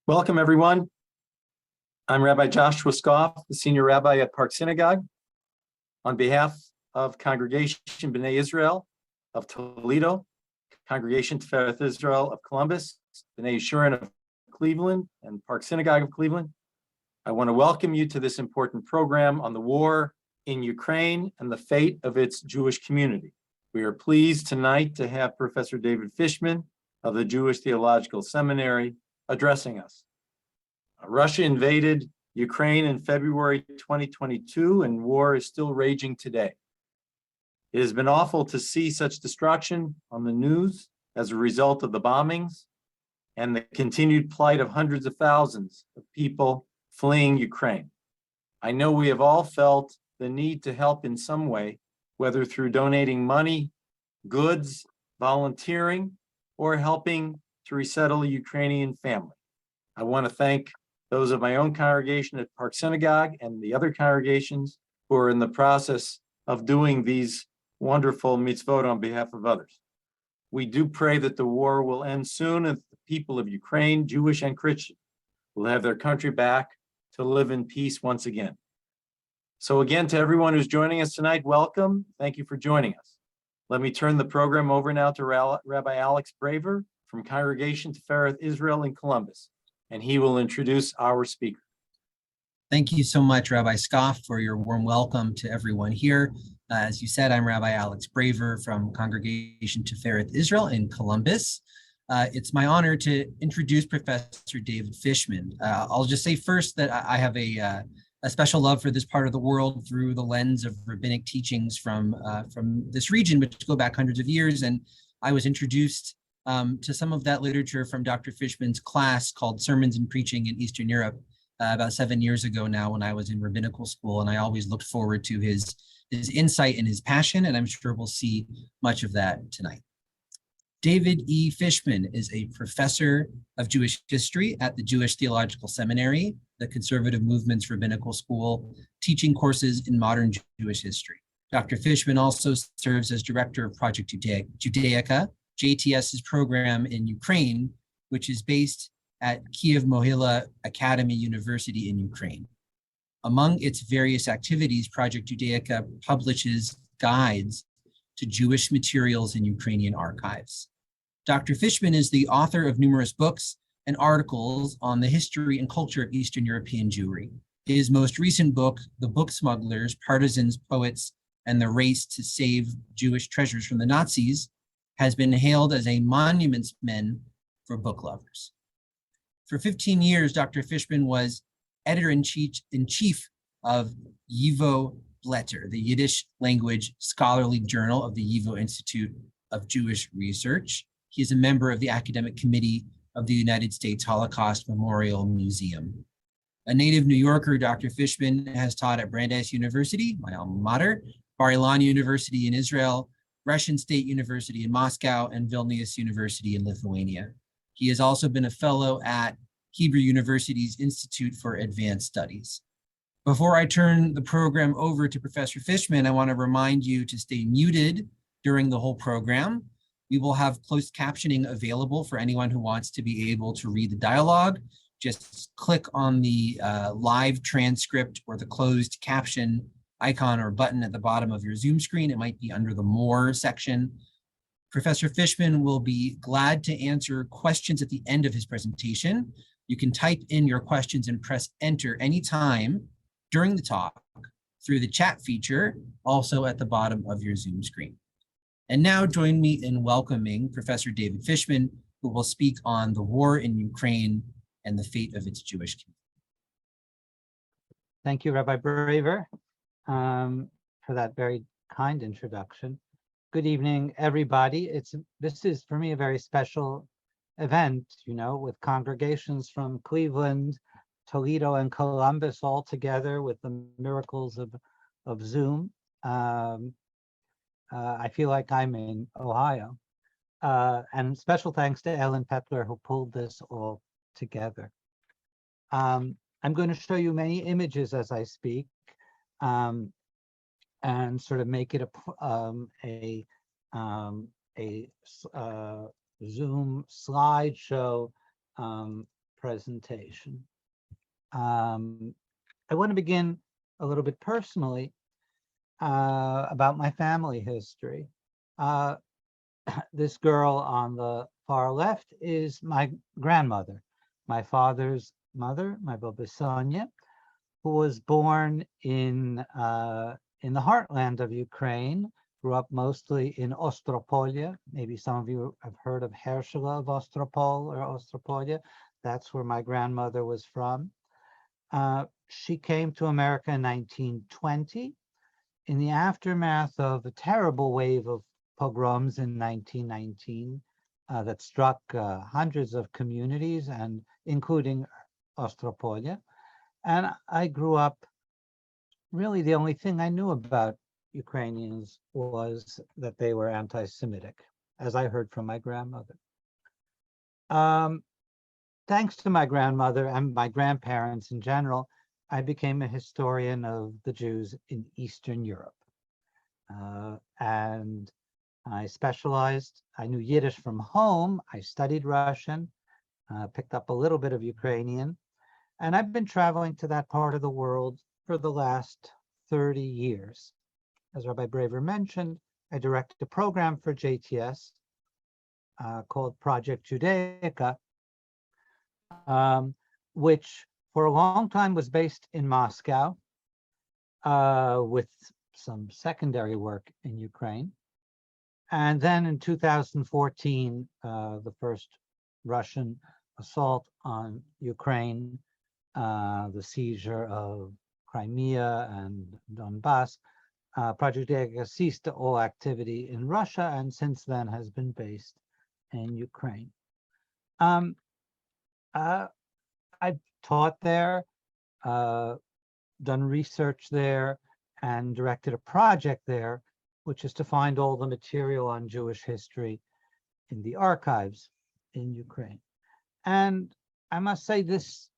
Welcome, everyone. I'm Rabbi Joshua Scoff, the Senior Rabbi at Park Synagogue. On behalf of Congregation B'nai Israel of Toledo, Congregation Tifereth Israel of Columbus, B'nai Yeshurun of Cleveland, and Park Synagogue of Cleveland, I want to welcome you to this important program on the war in Ukraine and the fate of its Jewish community. We are pleased tonight to have Professor David Fishman of the Jewish Theological Seminary addressing us. Russia invaded Ukraine in February 2022, and war is still raging today. It has been awful to see such destruction on the news as a result of the bombings and the continued plight of hundreds of thousands of people fleeing Ukraine. I know we have all felt the need to help in some way, whether through donating money, goods, volunteering, or helping to resettle a Ukrainian family. I want to thank those of my own congregation at Park Synagogue and the other congregations who are in the process of doing these wonderful mitzvot on behalf of others. We do pray that the war will end soon and the people of Ukraine, Jewish and Christian, will have their country back to live in peace once again. So again, to everyone who's joining us tonight, welcome. Thank you for joining us. Let me turn the program over now to Rabbi Alex Braver from Congregation Tifereth Israel in Columbus, and he will introduce our speaker. Thank you so much, Rabbi Scoff, for your warm welcome to everyone here. As you said, I'm Rabbi Alex Braver from Congregation Tifereth Israel in Columbus. It's my honor to introduce Professor David Fishman. I'll just say first that I have a special love for this part of the world through the lens of rabbinic teachings from this region, which go back hundreds of years. And I was introduced to some of that literature from Dr. Fishman's class called Sermons and Preaching in Eastern Europe about 7 years ago now when I was in rabbinical school. And I always looked forward to his insight and his passion, and I'm sure we'll see much of that tonight. David E. Fishman is a professor of Jewish history at the Jewish Theological Seminary, the Conservative Movement's rabbinical school, teaching courses in modern Jewish history. Dr. Fishman also serves as director of Project Judaica, JTS's program in Ukraine, which is based at Kiev Mohyla Academy University in Ukraine. Among its various activities, Project Judaica publishes guides to Jewish materials in Ukrainian archives. Dr. Fishman is the author of numerous books and articles on the history and culture of Eastern European Jewry. His most recent book, The Book Smugglers, Partisans, Poets, and the Race to Save Jewish Treasures from the Nazis, has been hailed as a monuments man for book lovers. For 15 years, Dr. Fishman was editor-in-chief of YIVO Blätter, the Yiddish language scholarly journal of the YIVO Institute of Jewish Research. He is a member of the academic committee of the United States Holocaust Memorial Museum. A native New Yorker, Dr. Fishman has taught at Brandeis University, my alma mater, Bar-Ilan University in Israel, Russian State University in Moscow, and Vilnius University in Lithuania. He has also been a fellow at Hebrew University's Institute for Advanced Studies. Before I turn the program over to Professor Fishman, I want to remind you to stay muted during the whole program. We will have closed captioning available for anyone who wants to be able to read the dialogue. Just click on the live transcript or the closed caption icon or button at the bottom of your Zoom screen. It might be under the More section. Professor Fishman will be glad to answer questions at the end of his presentation. You can type in your questions and press enter anytime during the talk through the chat feature, also at the bottom of your Zoom screen. And now join me in welcoming Professor David Fishman, who will speak on the war in Ukraine and the fate of its Jewish community. Thank you, Rabbi Braver, for that very kind introduction. Good evening, everybody. This is, for me, a very special event, with congregations from Cleveland, Toledo, and Columbus all together with the miracles of Zoom. I feel like I'm in Ohio. And special thanks to Ellen Pepler, who pulled this all together. I'm going to show you many images as I speak, and sort of make it a Zoom slideshow presentation. I want to begin a little bit personally about my family history. This girl on the far left is my grandmother, my father's mother, my Baba Sonia, who was born in the heartland of Ukraine, grew up mostly in Ostropolia. Maybe some of you have heard of Hershela of Ostropol or Ostropolia. That's where my grandmother was from. She came to America in 1920 in the aftermath of a terrible wave of pogroms in 1919 that struck hundreds of communities, and including Ostropolia. And I grew up, really the only thing I knew about Ukrainians was that they were anti-Semitic, as I heard from my grandmother. Thanks to my grandmother and my grandparents in general, I became a historian of the Jews in Eastern Europe. And I specialized, I knew Yiddish from home, I studied Russian, picked up a little bit of Ukrainian, and I've been traveling to that part of the world for the last 30 years. As Rabbi Braver mentioned, I direct a program for JTS called Project Judaica, which for a long time was based in Moscow with some secondary work in Ukraine. And then in 2014, the first Russian assault on Ukraine, the seizure of Crimea and Donbass, Project Judaica ceased all activity in Russia and since then has been based in Ukraine. I've taught there, done research there, and directed a project there, which is to find all the material on Jewish history in the archives in Ukraine. And I must say this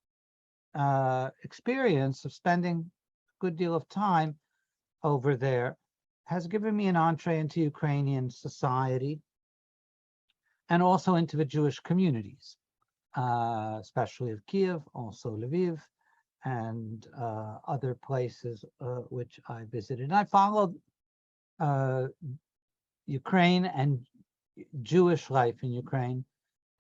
experience of spending a good deal of time over there has given me an entree into Ukrainian society and also into the Jewish communities, especially of Kiev, also Lviv, and other places which I visited. And I followed Ukraine and Jewish life in Ukraine.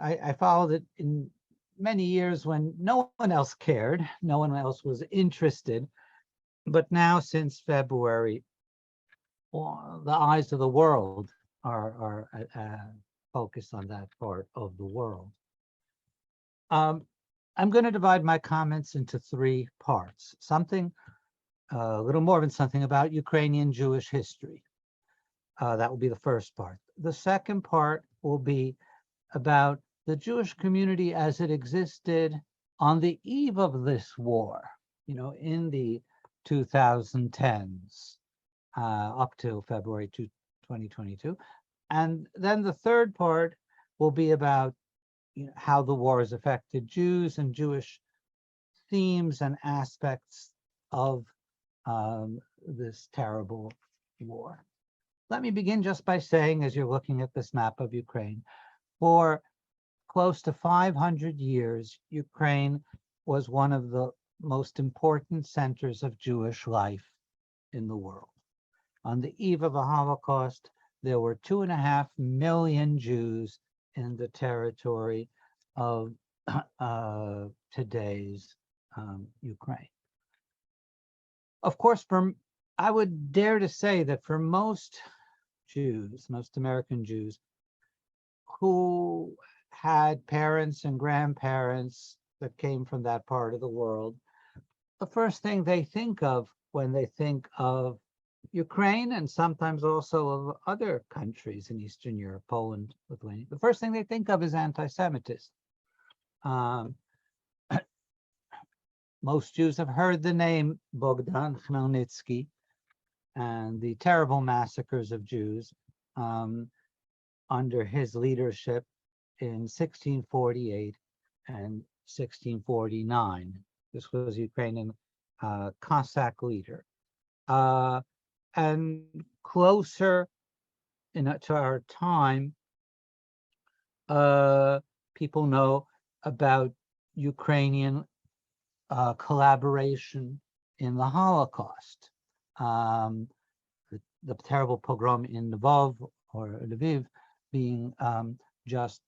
I followed it in many years when no one else cared, no one else was interested. But now, since February, the eyes of the world are focused on that part of the world. I'm going to divide my comments into three parts. Something, a little more than something about Ukrainian Jewish history. That will be the first part. The second part will be about the Jewish community as it existed on the eve of this war, you know, in the 2010s, up till February 2022. And then the third part will be about how the war has affected Jews and Jewish themes and aspects of this terrible war. Let me begin just by saying, as you're looking at this map of Ukraine, for close to 500 years, Ukraine was one of the most important centers of Jewish life in the world. On the eve of the Holocaust, there were 2.5 million Jews in the territory of today's Ukraine. Of course, I would dare to say that for most Jews, most American Jews, who had parents and grandparents that came from that part of the world, the first thing they think of when they think of Ukraine, and sometimes also of other countries in Eastern Europe, Poland, Lithuania, the first thing they think of is anti-Semitism. Most Jews have heard the name Bogdan Khmelnytsky and the terrible massacres of Jews under his leadership in 1648 and 1649. This was a Ukrainian Cossack leader. And closer to our time, people know about Ukrainian collaboration in the Holocaust. The terrible pogrom in Lvov or Lviv being just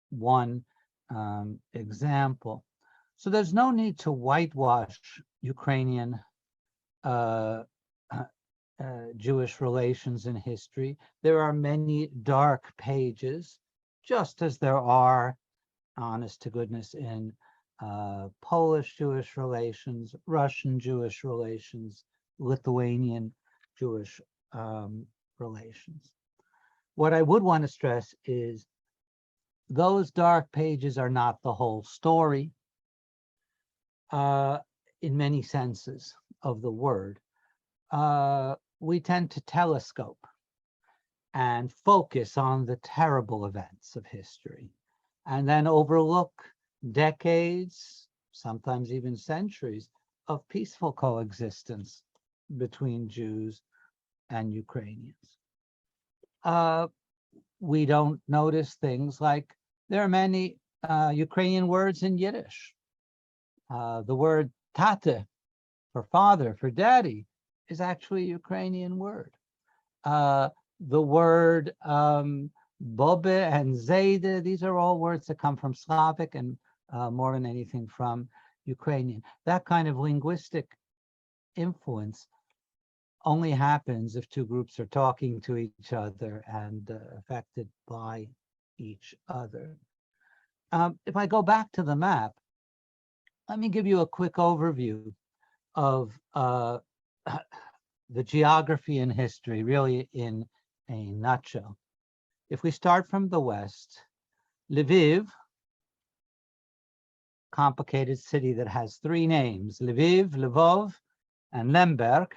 one example. So there's no need to whitewash Ukrainian Jewish relations in history. There are many dark pages, just as there are, honest to goodness, in Polish Jewish relations, Russian Jewish relations, Lithuanian Jewish relations. What I would want to stress is those dark pages are not the whole story in many senses of the word. We tend to telescope and focus on the terrible events of history and then overlook decades, sometimes even centuries, of peaceful coexistence between Jews and Ukrainians. We don't notice things like there are many Ukrainian words in Yiddish. The word tate, for father, for daddy, is actually a Ukrainian word. The word bobe and zayde, these are all words that come from Slavic and more than anything from Ukrainian. That kind of linguistic influence only happens if two groups are talking to each other and affected by each other. If I go back to the map, let me give you a quick overview of the geography and history, really in a nutshell. If we start from the west, Lviv, complicated city that has three names, Lviv, Lvov, and Lemberg.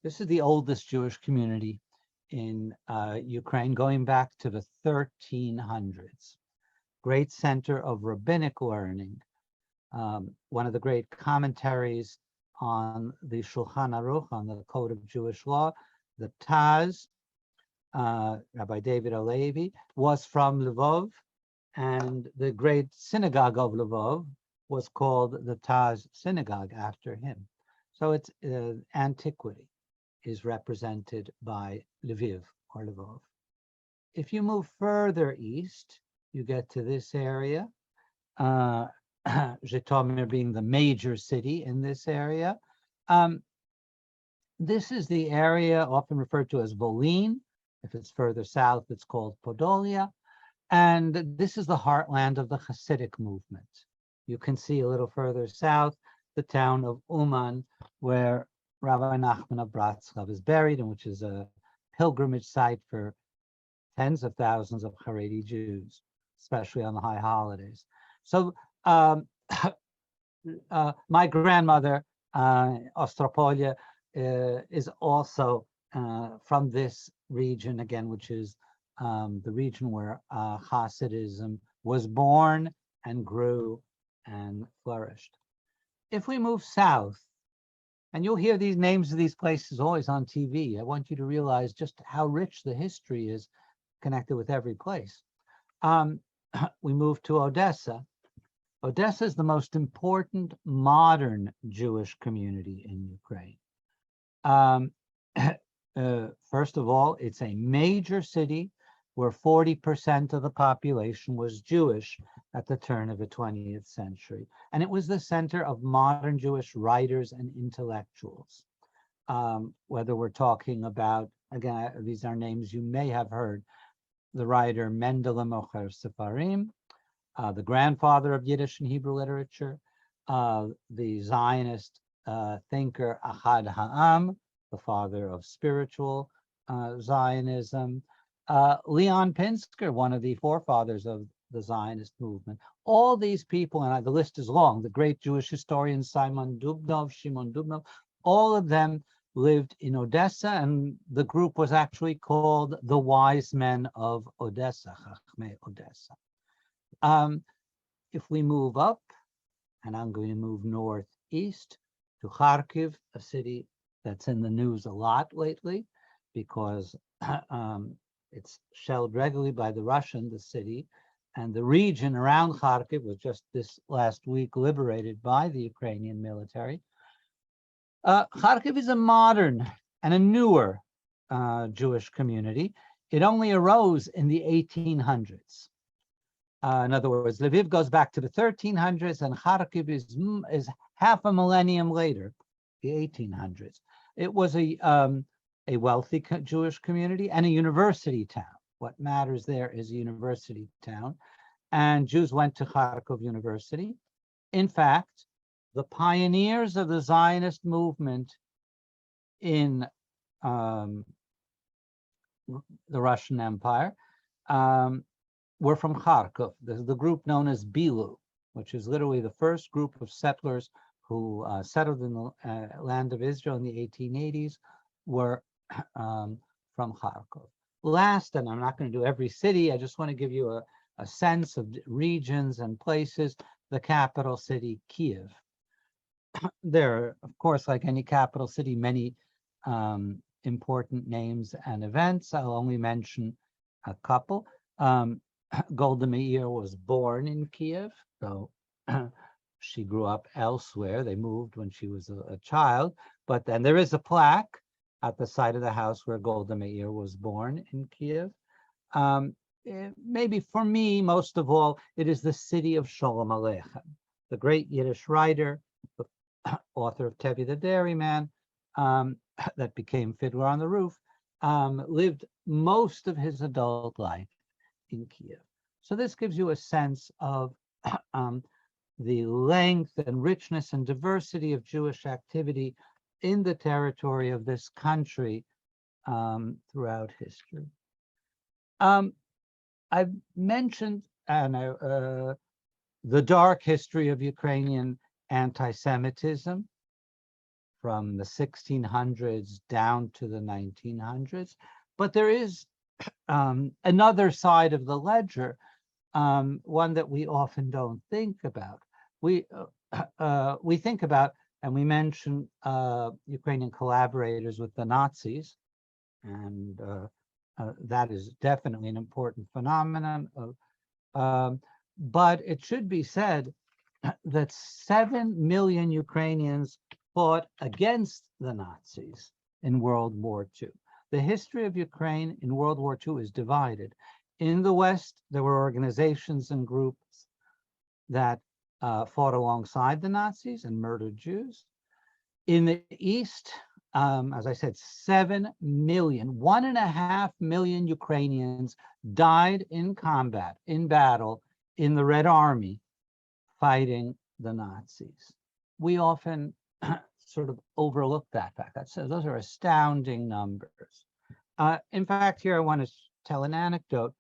This is the oldest Jewish community in Ukraine, going back to the 1300s. Great center of rabbinic learning. One of the great commentaries on the Shulchan Aruch, on the Code of Jewish Law, the Taz, Rabbi David Alevi, was from Lvov, and the great synagogue of Lvov was called the Taz Synagogue after him. So its antiquity is represented by Lviv or Lvov. If you move further east, you get to this area, Zhytomyr being the major city in this area. This is the area often referred to as Volyn. If it's further south, it's called Podolia. And this is the heartland of the Hasidic movement. You can see a little further south, the town of Uman, where Rabbi Nachman of Bratslav is buried, and which is a pilgrimage site for tens of thousands of Haredi Jews, especially on the high holidays. So my grandmother, Ostropolia, is also from this region, again, which is the region where Hasidism was born and grew and flourished. If we move south, and you'll hear these names of these places always on TV, I want you to realize just how rich the history is connected with every place. We move to Odessa. Odessa is the most important modern Jewish community in Ukraine. First of all, it's a major city where 40% of the population was Jewish at the turn of the 20th century. And it was the center of modern Jewish writers and intellectuals. Whether we're talking about, again, these are names you may have heard, the writer Mendele Mocher Sefarim, the grandfather of Yiddish and Hebrew literature, the Zionist thinker Ahad Ha'am, the father of spiritual Zionism, Leon Pinsker, one of the forefathers of the Zionist movement. All these people, and the list is long, the great Jewish historian Shimon Dubnov, all of them lived in Odessa, and the group was actually called the Wise Men of Odessa, Chachmei Odessa. If we move up, and I'm going to move northeast to Kharkiv, a city that's in the news a lot lately because it's shelled regularly by the Russian, the city, and the region around Kharkiv was just this last week liberated by the Ukrainian military. Kharkiv is a modern and a newer Jewish community. It only arose in the 1800s. In other words, Lviv goes back to the 1300s, and Kharkiv is half a millennium later, the 1800s. It was a wealthy Jewish community and a university town. What matters there is a university town, and Jews went to Kharkov University. In fact, the pioneers of the Zionist movement in the Russian Empire were from Kharkov. The group known as Bilu, which is literally the first group of settlers who settled in the land of Israel in the 1880s, were from Kharkov. Last, and I'm not going to do every city, I just want to give you a sense of regions and places. The capital city, Kiev. There are, of course, like any capital city, many important names and events. I'll only mention a couple. Golda Meir was born in Kiev, so she grew up elsewhere. They moved when she was a child, but then there is a plaque at the side of the house where Golda Meir was born in Kiev. Maybe for me, most of all, it is the city of Sholem Aleichem, the great Yiddish writer, the author of Tevi the Dairyman, that became Fiddler on the Roof, lived most of his adult life in Kiev. So this gives you a sense of the length and richness and diversity of Jewish activity in the territory of this country throughout history. I've mentioned the dark history of Ukrainian anti-Semitism from the 1600s down to the 1900s, but there is another side of the ledger, one that we often don't think about. We think about, and we mention Ukrainian collaborators with the Nazis, and that is definitely an important phenomenon. But it should be said that 7 million Ukrainians fought against the Nazis in World War II. The history of Ukraine in World War II is divided. In the West, there were organizations and groups that fought alongside the Nazis and murdered Jews. In the East, as I said, 7 million, 1.5 million Ukrainians died in combat, in battle, in the Red Army, fighting the Nazis. We often sort of overlook that fact. Those are astounding numbers. In fact, here I want to tell an anecdote.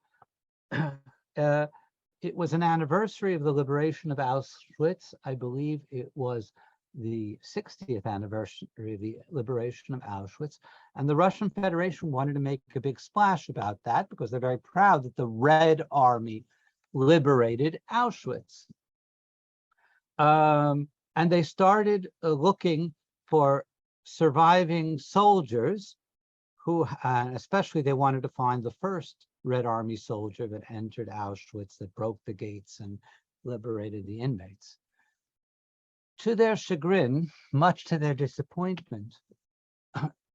It was an anniversary of the liberation of Auschwitz. I believe it was the 60th anniversary of the liberation of Auschwitz. And the Russian Federation wanted to make a big splash about that because they're very proud that the Red Army liberated Auschwitz. And they started looking for surviving soldiers who, especially they wanted to find the first Red Army soldier that entered Auschwitz, that broke the gates and liberated the inmates. To their chagrin, much to their disappointment,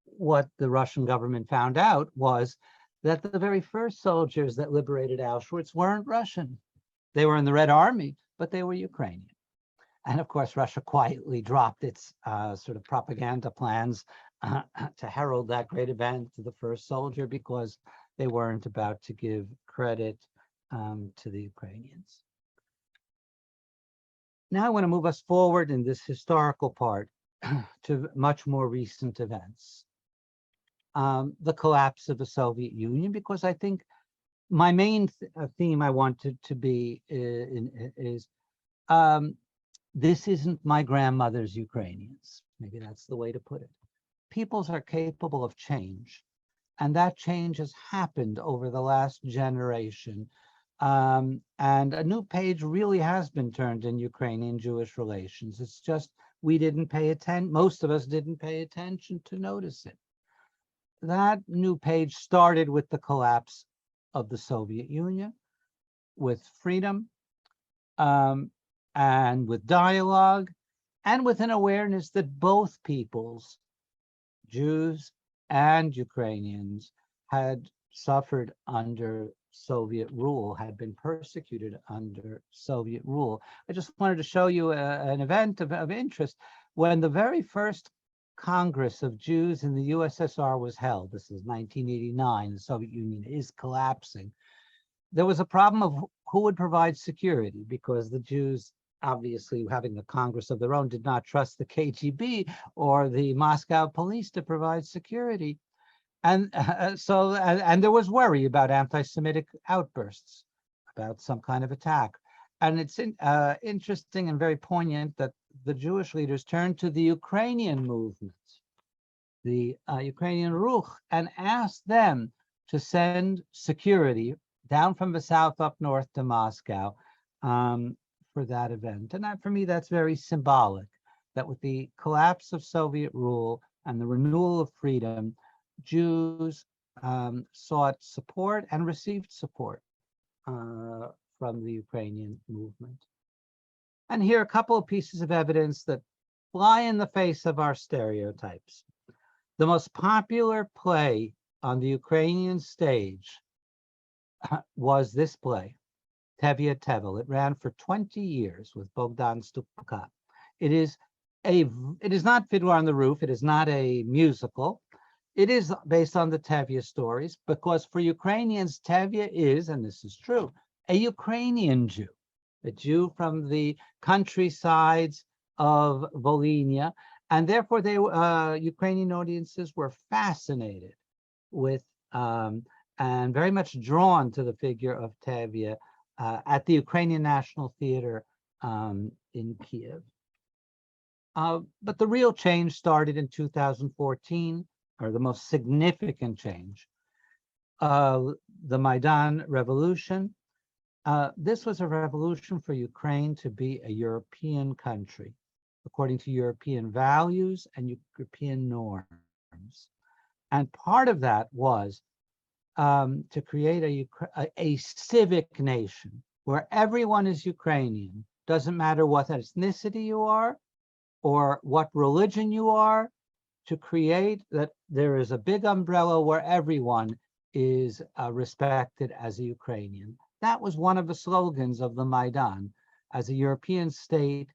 what the Russian government found out was that the very first soldiers that liberated Auschwitz weren't Russian. They were in the Red Army, but they were Ukrainian. And of course, Russia quietly dropped its sort of propaganda plans to herald that great event to the first soldier because they weren't about to give credit to the Ukrainians. Now I want to move us forward in this historical part to much more recent events. The collapse of the Soviet Union, because I think my main theme I wanted to be is this isn't my grandmother's Ukrainians. Maybe that's the way to put it. Peoples are capable of change, and that change has happened over the last generation. And a new page really has been turned in Ukrainian-Jewish relations. It's just we didn't pay attention, most of us didn't pay attention to notice it. That new page started with the collapse of the Soviet Union. with freedom, and with dialogue, and with an awareness that both peoples, Jews and Ukrainians, had suffered under Soviet rule, had been persecuted under Soviet rule. I just wanted to show you an event of interest. When the very first Congress of Jews in the USSR was held, this is 1989, the Soviet Union is collapsing, there was a problem of who would provide security, because the Jews, obviously having a Congress of their own, did not trust the KGB or the Moscow police to provide security. And and there was worry about anti-Semitic outbursts, about some kind of attack. And it's interesting and very poignant that the Jewish leaders turned to the Ukrainian movement, the Ukrainian Ruch, and asked them to send security down from the south up north to Moscow for that event. And that, for me, that's very symbolic, that with the collapse of Soviet rule and the renewal of freedom, Jews sought support and received support from the Ukrainian movement. And here are a couple of pieces of evidence that fly in the face of our stereotypes. The most popular play on the Ukrainian stage was this play, Tevye Tevel. It ran for 20 years with Bogdan Stupka. It is not Fiddler on the Roof. It is not a musical. It is based on the Tevye stories, because for Ukrainians, Tevye is, and this is true, a Ukrainian Jew, a Jew from the countrysides of Volhynia, and therefore Ukrainian audiences were fascinated with and very much drawn to the figure of Tevye at the Ukrainian National Theater in Kiev. But the real change started in 2014, or the most significant change, the Maidan Revolution. This was a revolution for Ukraine to be a European country, according to European values and European norms. And part of that was to create a civic nation where everyone is Ukrainian. Doesn't matter what ethnicity you are or what religion you are, to create that there is a big umbrella where everyone is respected as a Ukrainian. That was one of the slogans of the Maidan. As a European state,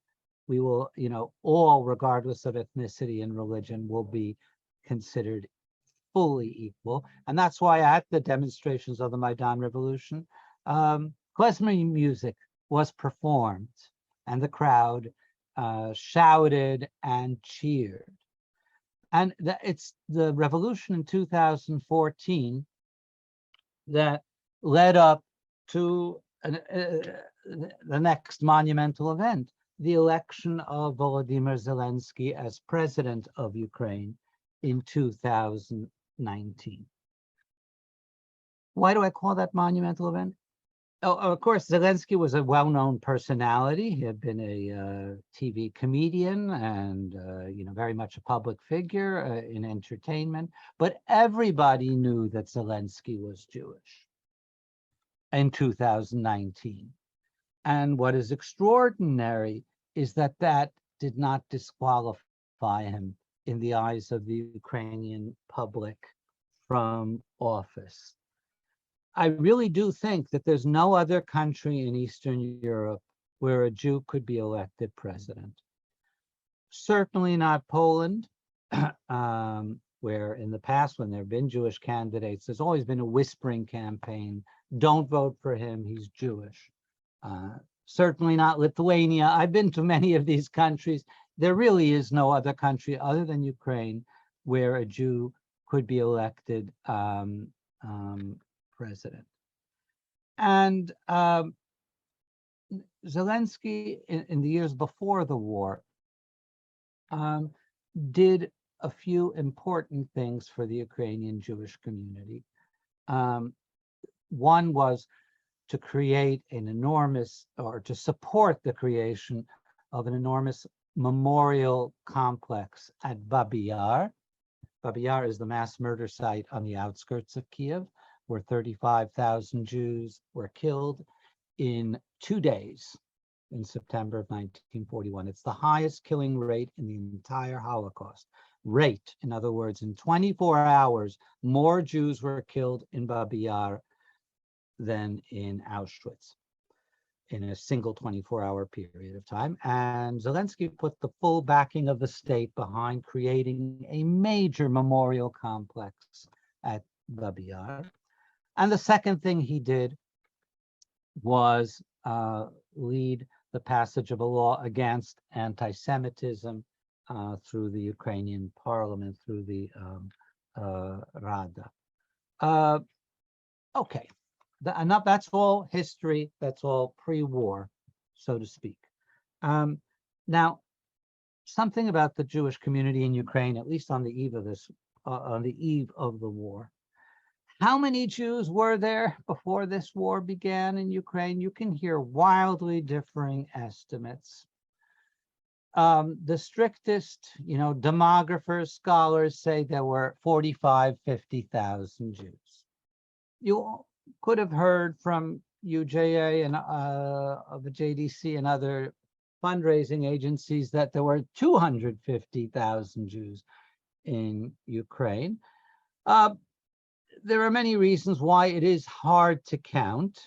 we will, all, regardless of ethnicity and religion, will be considered fully equal. And that's why at the demonstrations of the Maidan Revolution, klezmer music was performed, and the crowd shouted and cheered. And it's the revolution in 2014 that led up to the next monumental event, the election of Vladimir Zelensky as president of Ukraine in 2019. Why do I call that monumental event? Oh, of course, Zelensky was a well-known personality. He had been a TV comedian and, very much a public figure in entertainment. But everybody knew that Zelensky was Jewish in 2019. And what is extraordinary is that that did not disqualify him in the eyes of the Ukrainian public from office. I really do think that there's no other country in Eastern Europe where a Jew could be elected president. Certainly not Poland, where in the past, when there have been Jewish candidates, there's always been a whispering campaign, don't vote for him, he's Jewish. Certainly not Lithuania. I've been to many of these countries. There really is no other country other than Ukraine where a Jew could be elected president. And Zelensky, in the years before the war, did a few important things for the Ukrainian Jewish community. One was to create an enormous, or to support the creation of an enormous memorial complex at Babi Yar. Babi Yar is the mass murder site on the outskirts of Kiev, where 35,000 Jews were killed in 2 days in September of 1941. It's the highest killing rate in the entire Holocaust. Rate, in other words, in 24 hours, more Jews were killed in Babi Yar than in Auschwitz in a single 24-hour period of time. And Zelensky put the full backing of the state behind creating a major memorial complex at Babi Yar. And the second thing he did was lead the passage of a law against anti-Semitism through the Ukrainian parliament, through the Rada. Okay, enough. That's all history. That's all pre-war, so to speak. Now, something about the Jewish community in Ukraine, at least on the eve of this, on the eve of the war. How many Jews were there before this war began in Ukraine? You can hear wildly differing estimates. The strictest, demographers, scholars say there were 45, 50,000 Jews. You could have heard from UJA and of the JDC and other fundraising agencies that there were 250,000 Jews in Ukraine. There are many reasons why it is hard to count,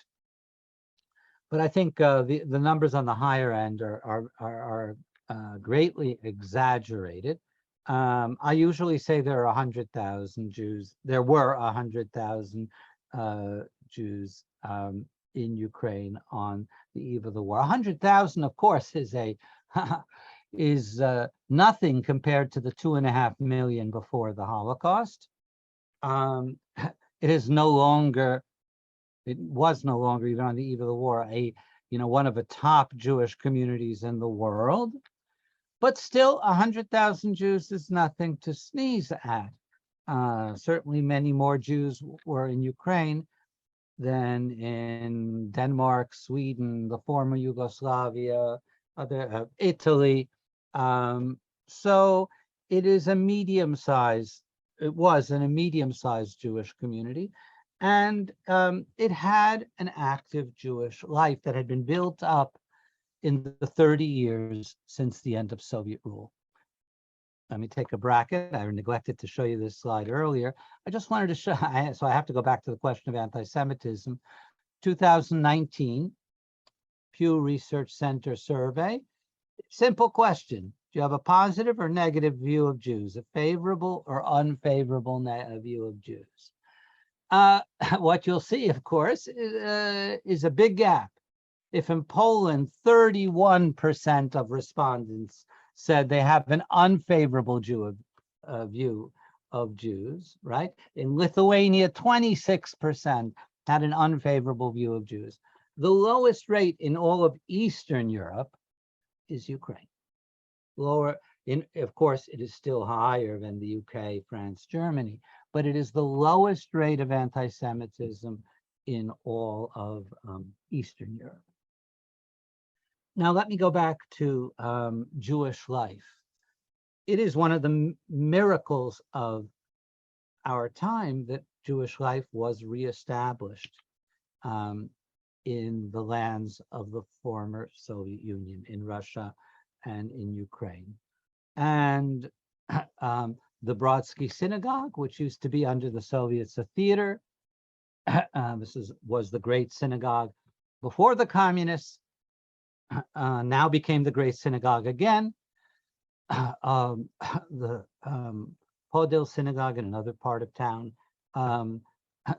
but I think the numbers on the higher end are greatly exaggerated. I usually say there are 100,000 Jews. There were 100,000 Jews in Ukraine on the eve of the war. 100,000, of course, is nothing compared to the 2.5 million before the Holocaust. It was no longer, even on the eve of the war, one of the top Jewish communities in the world. But still, 100,000 Jews is nothing to sneeze at. Certainly many more Jews were in Ukraine than in Denmark, Sweden, the former Yugoslavia, Italy. So it is a medium-sized, it was in a medium-sized Jewish community. And it had an active Jewish life that had been built up in the 30 years since the end of Soviet rule. Let me take a bracket. I neglected to show you this slide earlier. I just wanted to show, so I have to go back to the question of anti-Semitism. 2019, Pew Research Center survey. Simple question. Do you have a positive or negative view of Jews? A favorable or unfavorable view of Jews? What you'll see, of course, is a big gap. If in Poland, 31% of respondents said they have an unfavorable view of Jews, right? In Lithuania, 26% had an unfavorable view of Jews. The lowest rate in all of Eastern Europe is Ukraine. Of course, it is still higher than the UK, France, Germany, but it is the lowest rate of anti-Semitism in all of Eastern Europe. Now, let me go back to Jewish life. It is one of the miracles of our time that Jewish life was reestablished in the lands of the former Soviet Union, in Russia and in Ukraine. And the Brodsky Synagogue, which used to be under the Soviets a theater, was the great synagogue before the communists, now became the great synagogue again. The Podil Synagogue in another part of town.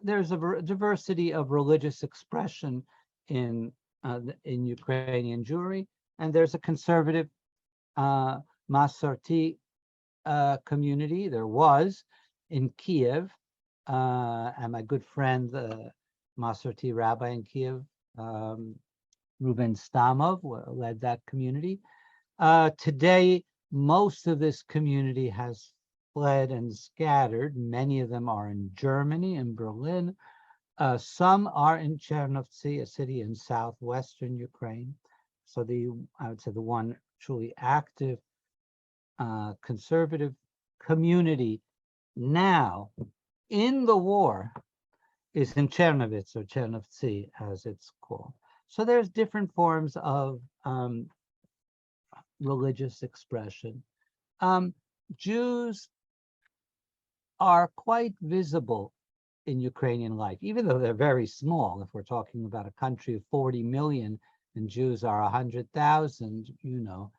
There's a diversity of religious expression in Ukrainian Jewry, and there's a conservative Masorti community. There was in Kiev, and my good friend, the Masorti rabbi in Kiev, Ruben Stamov, led that community. Today, most of this community has fled and scattered. Many of them are in Germany, in Berlin. Some are in Chernovtsi, a city in southwestern Ukraine. So I would say the one truly active conservative community now in the war is in Chernovitz, or Chernovtsi as it's called. So there's different forms of religious expression. Jews are quite visible in Ukrainian life, even though they're very small. If we're talking about a country of 40 million and Jews are 100,000, you know,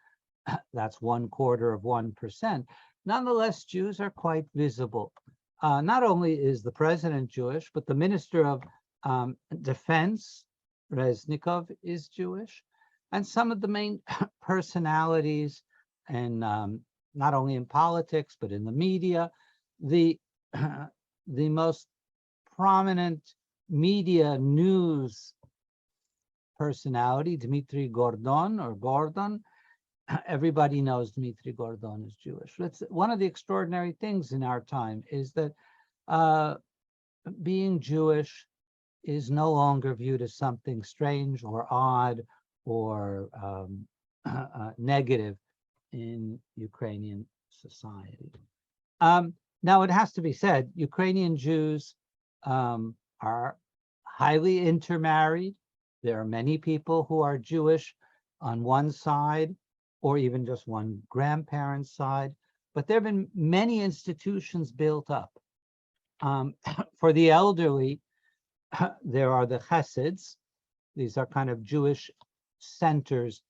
that's 1/4 of 1%. Nonetheless, Jews are quite visible. Not only is the president Jewish, but the Minister of Defense, Reznikov, is Jewish. And some of the main personalities, and not only in politics, but in the media, the most prominent media news personality, Dmitry Gordon, everybody knows Dmitry Gordon is Jewish. It's one of the extraordinary things in our time is that being Jewish is no longer viewed as something strange or odd or negative in Ukrainian society. Now, it has to be said, Ukrainian Jews are highly intermarried. There are many people who are Jewish on one side, or even just one grandparent's side, but there have been many institutions built up. For the elderly, there are the Hasids. These are kind of Jewish centers,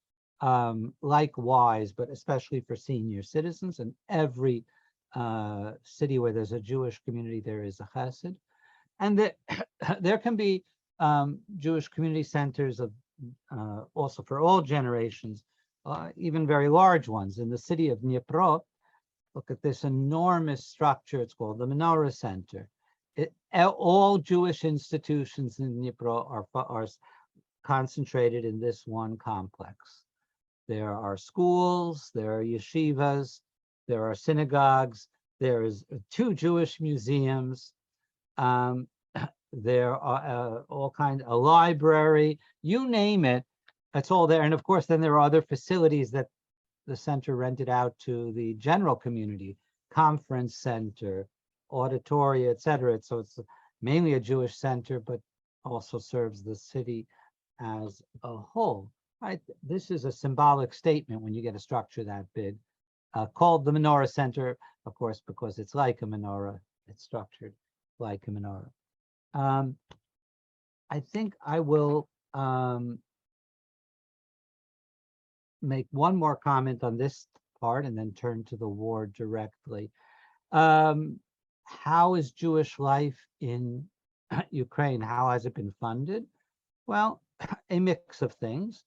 likewise, but especially for senior citizens. In every city where there's a Jewish community, there is a Hasid. And there can be Jewish community centers of also for all generations, even very large ones. In the city of Dnipro, look at this enormous structure. It's called the Menorah Center. All Jewish institutions in Dnipro are concentrated in this one complex. There are schools, there are yeshivas, there are synagogues, there is 2 Jewish museums, there are all kinds, a library, you name it, it's all there. And of course, then there are other facilities that the center rented out to the general community, conference center, auditoria, etc. So it's mainly a Jewish center, but also serves the city as a whole. Right? This is a symbolic statement when you get a structure that big, called the Menorah Center, of course, because it's like a menorah. It's structured like a menorah. I think I will make one more comment on this part and then turn to the war directly. How is Jewish life in Ukraine? How has it been funded? Well, a mix of things.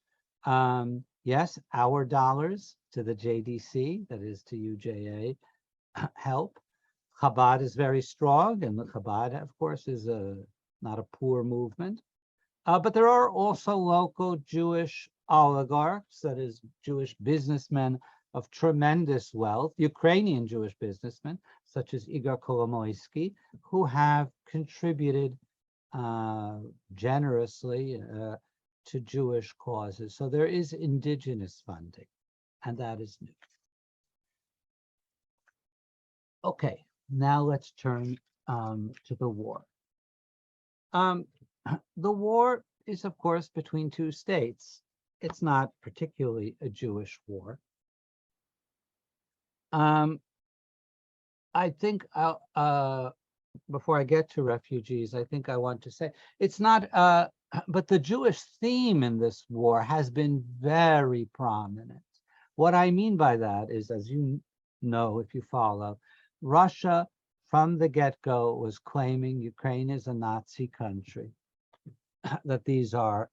Yes, our dollars to the JDC, that is to UJA, help. Chabad is very strong, and the Chabad, of course, is not a poor movement. But there are also local Jewish oligarchs, that is, Jewish businessmen of tremendous wealth, Ukrainian Jewish businessmen, such as Igor Kolomoisky, who have contributed generously to Jewish causes. So there is indigenous funding, and that is new. Okay, now let's turn to the war. The war is, of course, between 2 states. It's not particularly a Jewish war. I think before I get to refugees, I think I want to say it's not, but the Jewish theme in this war has been very prominent. What I mean by that is, as you know, if you follow, Russia from the get-go was claiming Ukraine is a Nazi country, that these are,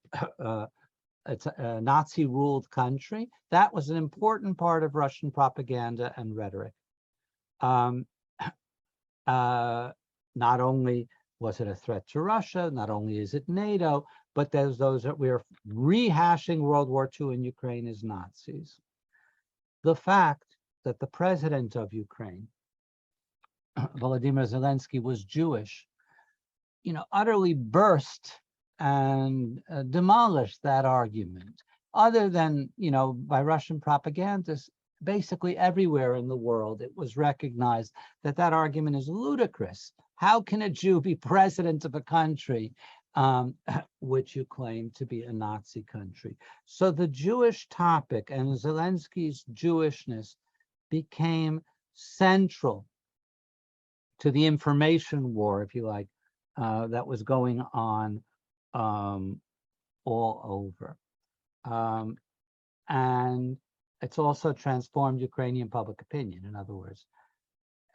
it's a Nazi-ruled country. That was an important part of Russian propaganda and rhetoric. Not only was it a threat to Russia, not only is it NATO, but there's those that we're rehashing World War II in Ukraine as Nazis. The fact that the president of Ukraine, Vladimir Zelensky, was Jewish, utterly burst and demolished that argument. Other than, by Russian propagandists, basically everywhere in the world, it was recognized that that argument is ludicrous. How can a Jew be president of a country which you claim to be a Nazi country. So the Jewish topic and Zelensky's Jewishness became central to the information war, if you like, that was going on all over. And it's also transformed Ukrainian public opinion. In other words,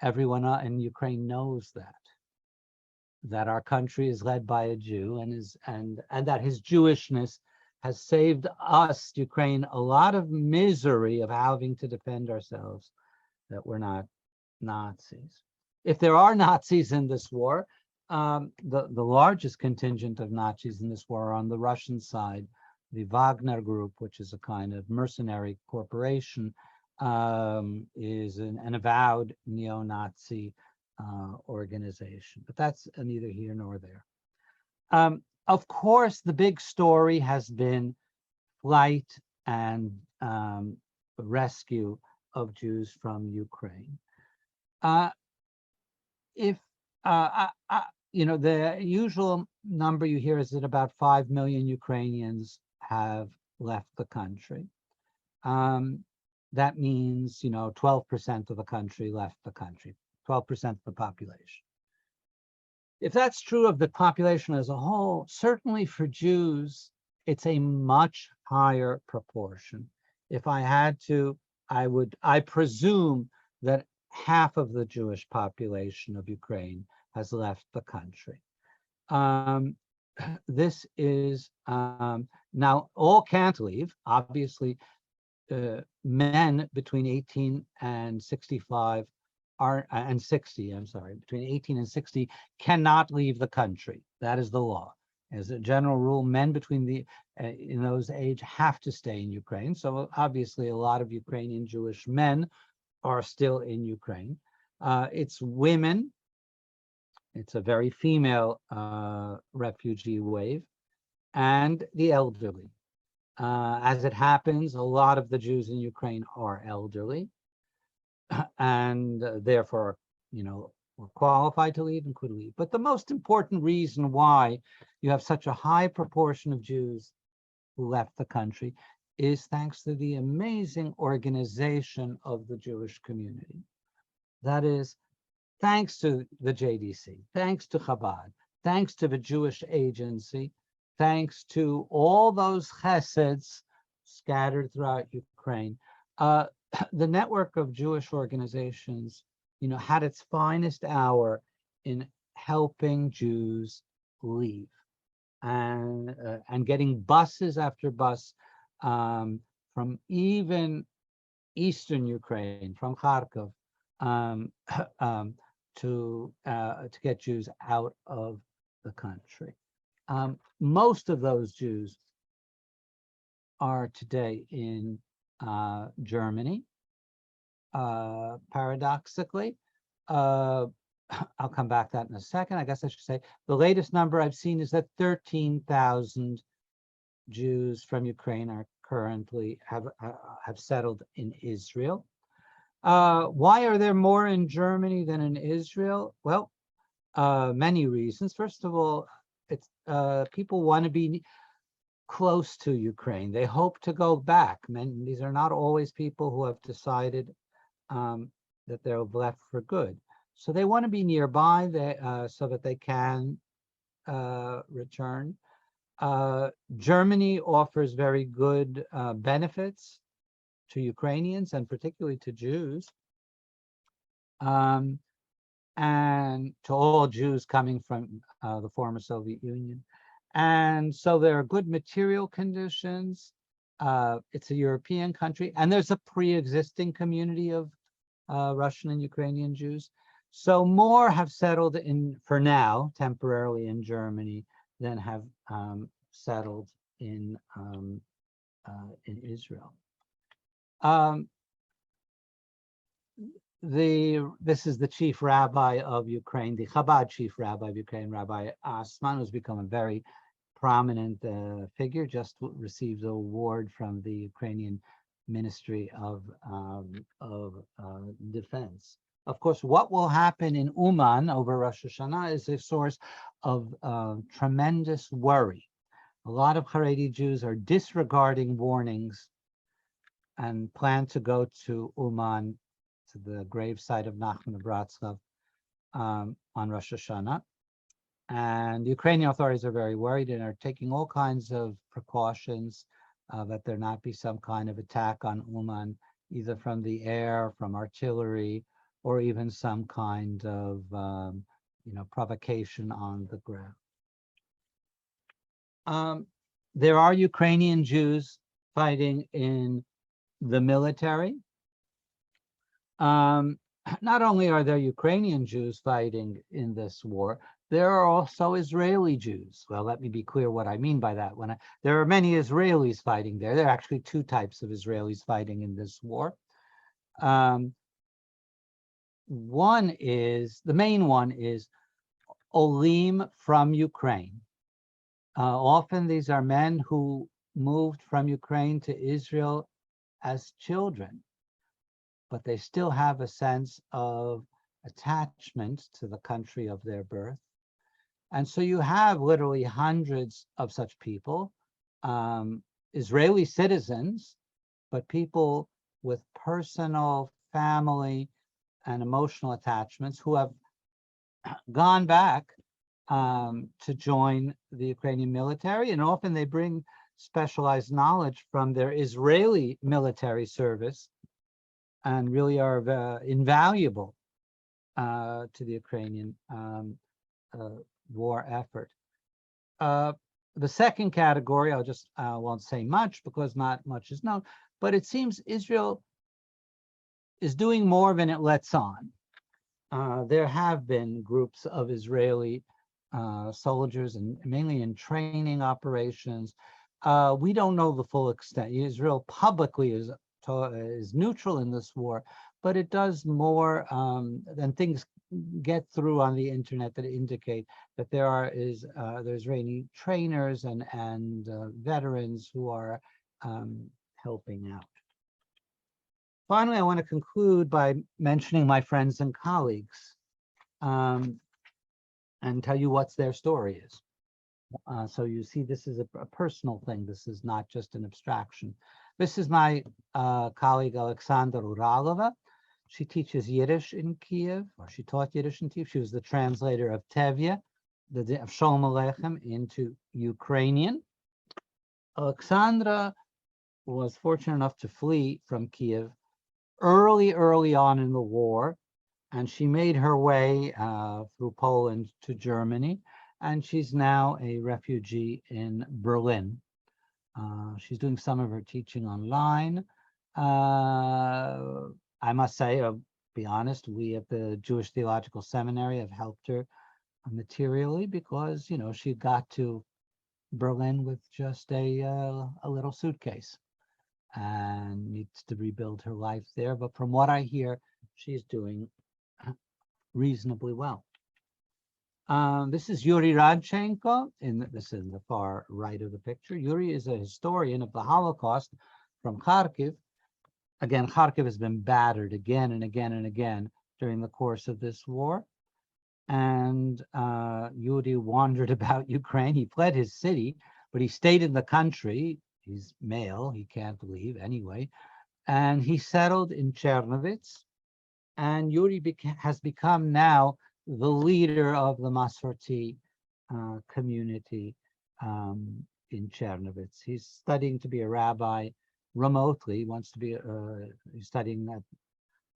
everyone in Ukraine knows that our country is led by a Jew and that his Jewishness has saved us, Ukraine, a lot of misery of having to defend ourselves, that we're not Nazis. If there are Nazis in this war, the largest contingent of Nazis in this war are on the Russian side. The Wagner Group, which is a kind of mercenary corporation, is an avowed neo-Nazi organization. But that's neither here nor there. Of course, the big story has been flight and rescue of Jews from Ukraine. The usual number you hear is that about 5 million Ukrainians have left the country. That means, 12% of the country left the country, 12% of the population. If that's true of the population as a whole, certainly for Jews, it's a much higher proportion. If I had to, I presume that half of the Jewish population of Ukraine has left the country. This is, now all can't leave. Obviously, men between 18 and 65 and 60, between 18 and 60 cannot leave the country. That is the law. As a general rule, men between in those age have to stay in Ukraine. So obviously a lot of Ukrainian Jewish men are still in Ukraine. It's women. It's a very female refugee wave, and the elderly. As it happens, a lot of the Jews in Ukraine are elderly, and therefore, were qualified to leave and could leave. But the most important reason why you have such a high proportion of Jews who left the country is thanks to the amazing organization of the Jewish community. That is, thanks to the JDC, thanks to Chabad, thanks to the Jewish Agency, thanks to all those cheseds scattered throughout Ukraine. The network of Jewish organizations, had its finest hour in helping Jews leave and getting buses after bus from even Eastern Ukraine, from Kharkov, to get Jews out of the country. Most of those Jews are today in Germany. Paradoxically, I'll come back to that in a second. I guess I should say the latest number I've seen is that 13,000 Jews from Ukraine are currently have settled in Israel. Why are there more in Germany than in Israel? Well, many reasons. First of all, it's people want to be close to Ukraine. They hope to go back. These are not always people who have decided that they're left for good. So they want to be nearby so that they can return. Germany offers very good benefits to Ukrainians and particularly to Jews, and to all Jews coming from the former Soviet Union. And so there are good material conditions. It's a European country, and there's a pre-existing community of Russian and Ukrainian Jews. So more have settled for now, temporarily in Germany than have settled in Israel. This is the chief rabbi of Ukraine, the Chabad chief rabbi of Ukraine, Rabbi Assman, who's become a very prominent figure, just received an award from the Ukrainian Ministry of Defense. Of course, what will happen in Uman over Rosh Hashanah is a source of tremendous worry. A lot of Haredi Jews are disregarding warnings and plan to go to Uman, to the gravesite of Nachman of Bratslav, on Rosh Hashanah. And the Ukrainian authorities are very worried and are taking all kinds of precautions that there not be some kind of attack on Uman, either from the air, from artillery, or even some kind of provocation on the ground. There are Ukrainian Jews fighting in the military. Not only are there Ukrainian Jews fighting in this war, there are also Israeli Jews. Well, let me be clear what I mean by that. There are many Israelis fighting there. There are actually two types of Israelis fighting in this war. The main one is Olim from Ukraine. Often these are men who moved from Ukraine to Israel as children, but they still have a sense of attachment to the country of their birth. And so you have literally hundreds of such people, Israeli citizens, but people with personal, family, and emotional attachments who have gone back to join the Ukrainian military. And often they bring specialized knowledge from their Israeli military service and really are invaluable to the Ukrainian war effort. The second category, I won't say much because not much is known, but it seems Israel is doing more than it lets on. There have been groups of Israeli soldiers, and mainly in training operations. We don't know the full extent. Israel publicly is neutral in this war, but it does more than things get through on the internet that indicate that there's Israeli trainers and veterans who are helping out. Finally, I want to conclude by mentioning my friends and colleagues and tell you what their story is. So you see, this is a personal thing. This is not just an abstraction. This is my colleague, Alexandra Uralova. She teaches Yiddish in Kiev, or she taught Yiddish in Kiev. She was the translator of Tevye, of Sholem Aleichem, into Ukrainian. Alexandra was fortunate enough to flee from Kiev early on in the war, and she made her way through Poland to Germany, and she's now a refugee in Berlin. She's doing some of her teaching online. I must say, I'll be honest, we at the Jewish Theological Seminary have helped her materially because, she got to Berlin with just a little suitcase and needs to rebuild her life there. But from what I hear, she's doing reasonably well. This is Yuri Radchenko. This is the far right of the picture. Yuri is a historian of the Holocaust from Kharkiv. Again, Kharkiv has been battered again and again and again during the course of this war. And Yuri wandered about Ukraine. He fled his city, but he stayed in the country. He's male, he can't leave anyway. And he settled in Chernovitz. And Yuri has become now the leader of the Masorti community in Chernovitz. He's studying to be a rabbi remotely. He wants to be, he's studying at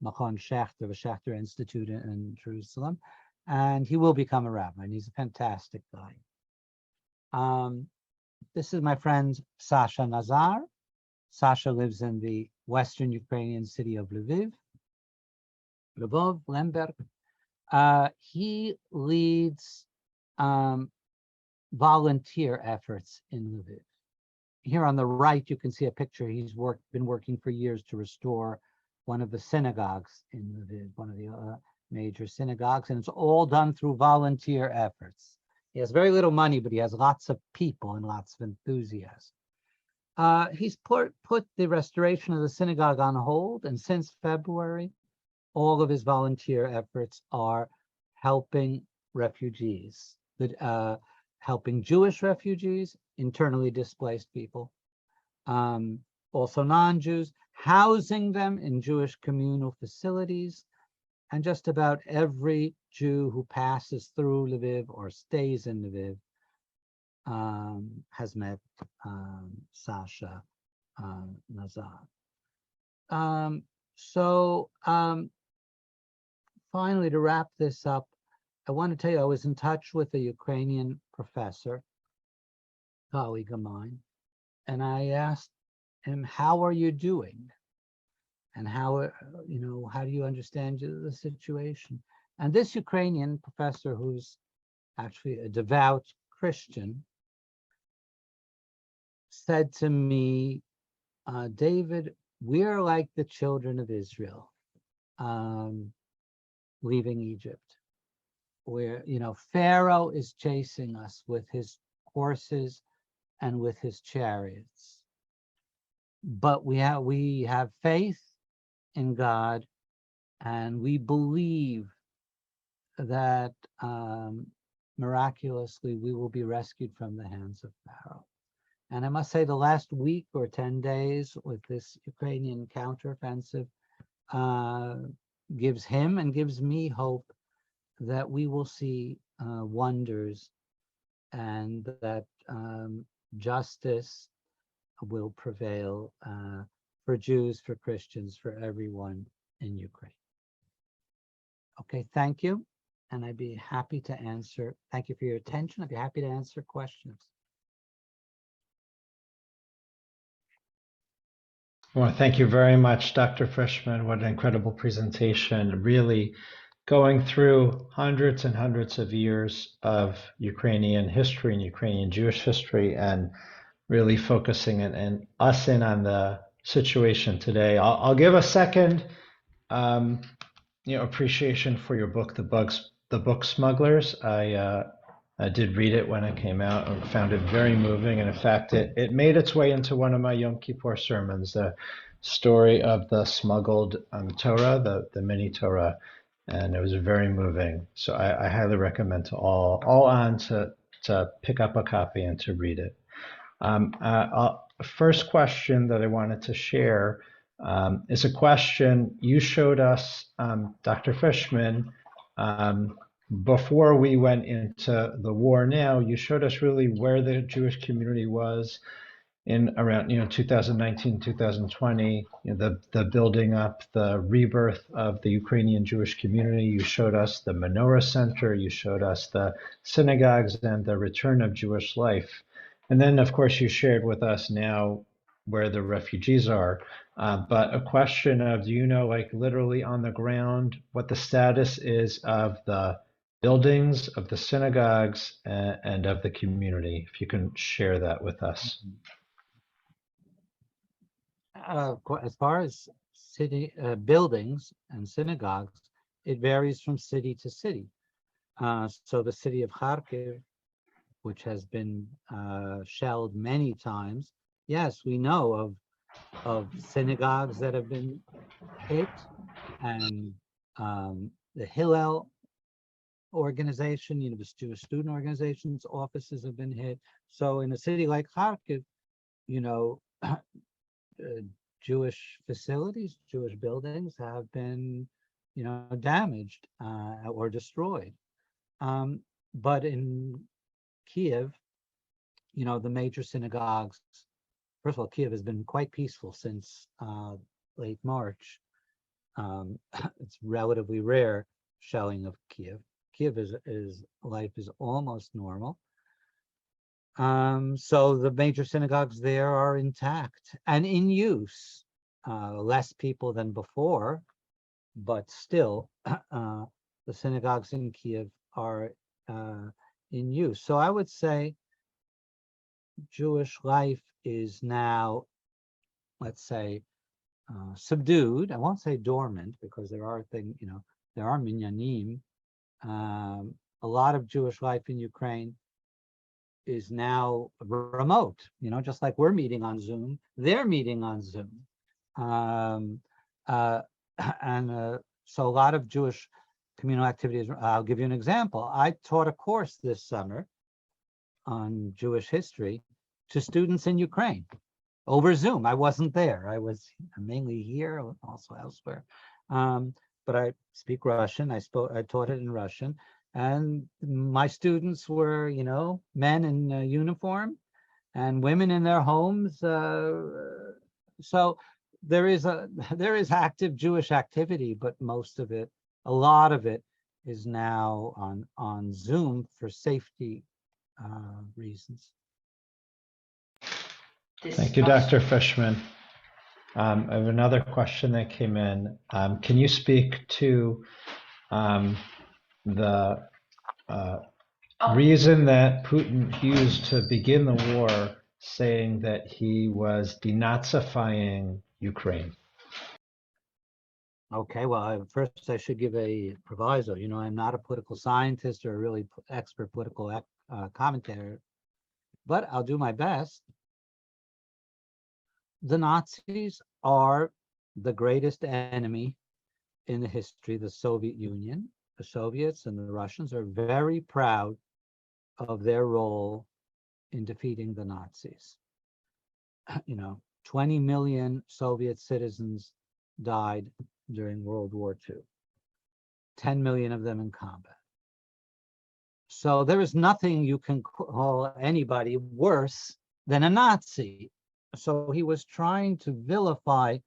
Machon Shechter, the Shechter Institute in Jerusalem. And he will become a rabbi, and he's a fantastic guy. This is my friend Sasha Nazar. Sasha lives in the Western Ukrainian city of Lviv, Lemberg. He leads volunteer efforts in Lviv. Here on the right, you can see a picture. He's been working for years to restore one of the synagogues in Lviv, one of the major synagogues, and it's all done through volunteer efforts. He has very little money, but he has lots of people and lots of enthusiasm. He's put the restoration of the synagogue on hold, and since February, all of his volunteer efforts are helping refugees, helping Jewish refugees, internally displaced people, also non-Jews, housing them in Jewish communal facilities, and just about every Jew who passes through Lviv or stays in Lviv has met Sasha Nazar. Finally, to wrap this up, I want to tell you I was in touch with a Ukrainian professor, colleague of mine, and I asked him, how are you doing? And how do you understand the situation? And this Ukrainian professor, who's actually a devout Christian, said to me, David, we're like the children of Israel leaving Egypt, where, Pharaoh is chasing us with his horses and with his chariots. But we have faith in God, and we believe that miraculously we will be rescued from the hands of Pharaoh. And I must say, the last week or 10 days with this Ukrainian counteroffensive gives him and gives me hope that we will see wonders, and that justice will prevail for Jews, for Christians, for everyone in Ukraine. Okay, thank you. And I'd be happy to answer. Thank you for your attention. I'd be happy to answer questions. Well, thank you very much, Dr. Fishman. What an incredible presentation. Really going through hundreds and hundreds of years of Ukrainian history and Ukrainian Jewish history, and really focusing and us in on the situation today. I'll give a second appreciation for your book, The Book Smugglers. I did read it when it came out and found it very moving. And in fact, it made its way into one of my Yom Kippur sermons, the story of the smuggled Torah, the mini Torah. And it was very moving. So I highly recommend to all on to pick up a copy and to read it. First question that I wanted to share is a question you showed us, Dr. Fishman, before we went into the war. Now you showed us really where the Jewish community was in around 2019, 2020, the building up, the rebirth of the Ukrainian Jewish community. You showed us the Menorah Center, you showed us the synagogues and the return of Jewish life. And then of course you shared with us now where the refugees are. But a question of, do you know, like literally on the ground, what the status is of the buildings, of the synagogues, and of the community? If you can share that with us. As far as city buildings and synagogues, it varies from city to city. So the city of Kharkiv, which has been shelled many times, yes, we know of synagogues that have been hit, and the Hillel organization, the Jewish student organizations offices have been hit. So in a city like Kharkiv, Jewish facilities, Jewish buildings have been, damaged or destroyed. But in Kiev, the major synagogues, first of all, Kiev has been quite peaceful since late March. It's relatively rare shelling of Kiev. Kiev life is almost normal. So the major synagogues there are intact and in use. Less people than before, but still, the synagogues in Kiev are in use. So I would say Jewish life is now, let's say, subdued. I won't say dormant, because there are things, there are minyanim. A lot of Jewish life in Ukraine is now remote, just like we're meeting on Zoom, they're meeting on Zoom. And So a lot of Jewish communal activities. I'll give you an example. I taught a course this summer on Jewish history to students in Ukraine over Zoom. I wasn't there. I was mainly here, also elsewhere. But I speak Russian. I taught it in Russian, and my students were, men in uniform and women in their homes. So there is active Jewish activity, but a lot of it is now on Zoom for safety reasons. Thank you, Dr. Fishman. I have another question that came in. Can you speak to the reason that Putin used to begin the war, saying that he was denazifying Ukraine? Okay, well, first I should give a proviso. I'm not a political scientist or a really expert political commentator, but I'll do my best. The Nazis are the greatest enemy in the history of the Soviet Union. The Soviets and the Russians are very proud of their role in defeating the Nazis. 20 million Soviet citizens died during World War II, 10 million of them in combat. So there is nothing you can call anybody worse than a Nazi. So he was trying to vilify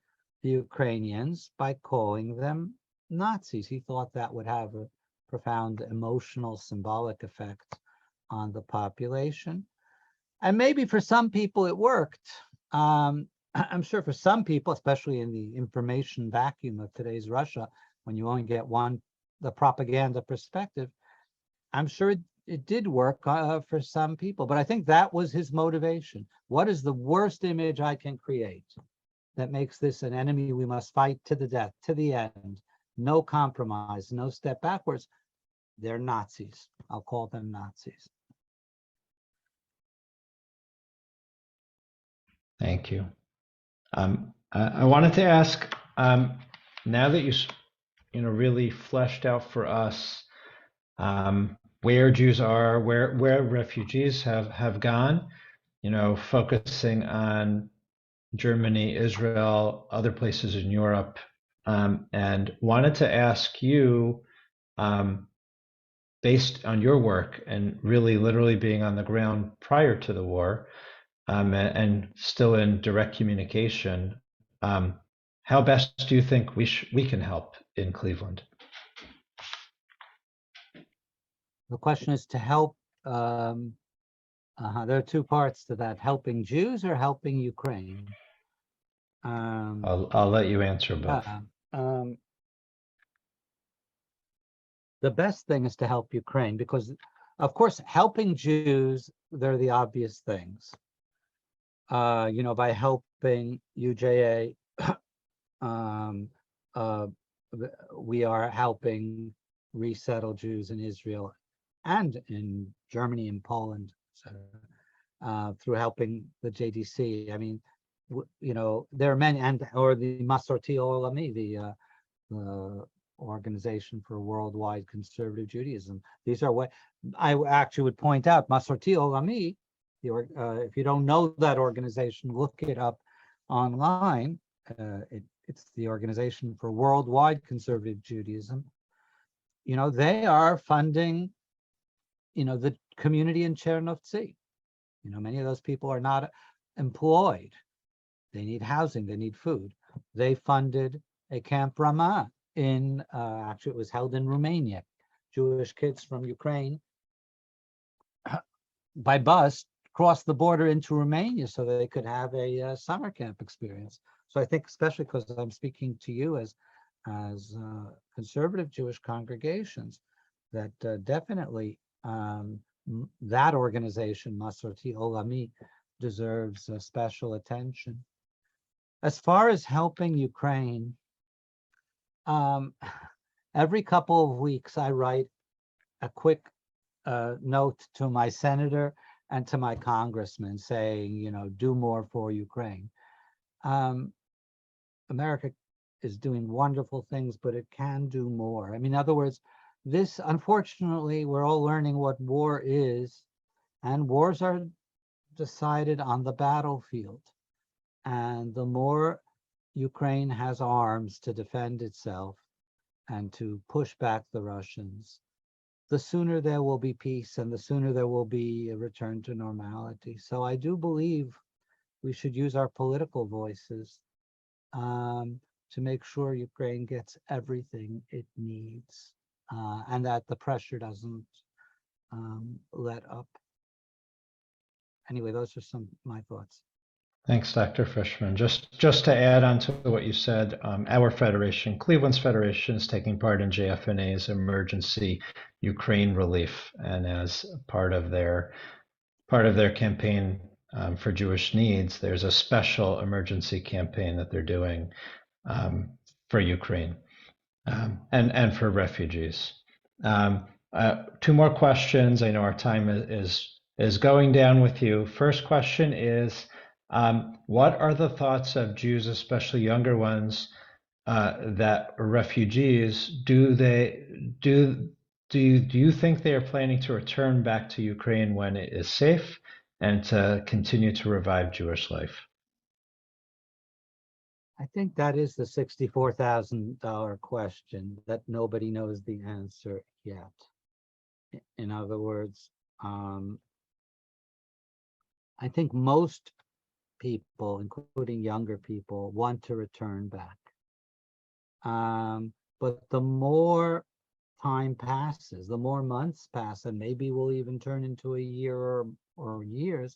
the Ukrainians by calling them Nazis. He thought that would have a profound emotional, symbolic effect on the population. And maybe for some people it worked. I'm sure for some people, especially in the information vacuum of today's Russia, when you only get the propaganda perspective, I'm sure it did work for some people, but I think that was his motivation. What is the worst image I can create that makes this an enemy we must fight to the death, to the end? No compromise, no step backwards. They're Nazis. I'll call them Nazis. Thank you. I wanted to ask, now that you really fleshed out for us where Jews are, where refugees have gone, focusing on Germany, Israel, other places in Europe, and wanted to ask you, based on your work and really literally being on the ground prior to the war, and still in direct communication, how best do you think we can help in Cleveland? The question is to help. There are two parts to that: helping Jews or helping Ukraine. I'll let you answer both. The best thing is to help Ukraine because, of course, helping Jews, they're the obvious things. By helping UJA, we are helping resettle Jews in Israel and in Germany and Poland, through helping the JDC. I mean, there are many, or the Masorti Olami, the Organization for Worldwide Conservative Judaism. These are what I actually would point out. Masorti Olami, if you don't know that organization, look it up online. It's the Organization for Worldwide Conservative Judaism. They are funding, the community in Chernovtsi. Many of those people are not employed. They need housing, they need food. They funded a Camp Ramah actually it was held in Romania. Jewish kids from Ukraine by bus crossed the border into Romania so that they could have a summer camp experience. So I think, especially because I'm speaking to you as conservative Jewish congregations, that definitely that organization, Masorti Olami, deserves special attention. As far as helping Ukraine, every couple of weeks I write a quick note to my senator and to my congressman saying, do more for Ukraine. America is doing wonderful things, but it can do more. I mean, in other words, this, unfortunately, we're all learning what war is, and wars are decided on the battlefield. And the more Ukraine has arms to defend itself and to push back the Russians, the sooner there will be peace and the sooner there will be a return to normality. So I do believe we should use our political voices to make sure Ukraine gets everything it needs, and that the pressure doesn't let up. Anyway, those are some of my thoughts. Thanks, Dr. Fishman. Just to add on to what you said, our federation, Cleveland's federation, is taking part in JFNA's emergency Ukraine relief, and as part of their campaign for Jewish needs, there's a special emergency campaign that they're doing for Ukraine and for refugees. Two more questions. I know our time is going down with you. First question is, what are the thoughts of Jews, especially younger ones, that are refugees? Do you think they are planning to return back to Ukraine when it is safe and to continue to revive Jewish life? I think that is the $64,000 question that nobody knows the answer yet. In other words, I think most people, including younger people, want to return back. But the more time passes, the more months pass, and maybe we'll even turn into a year or years,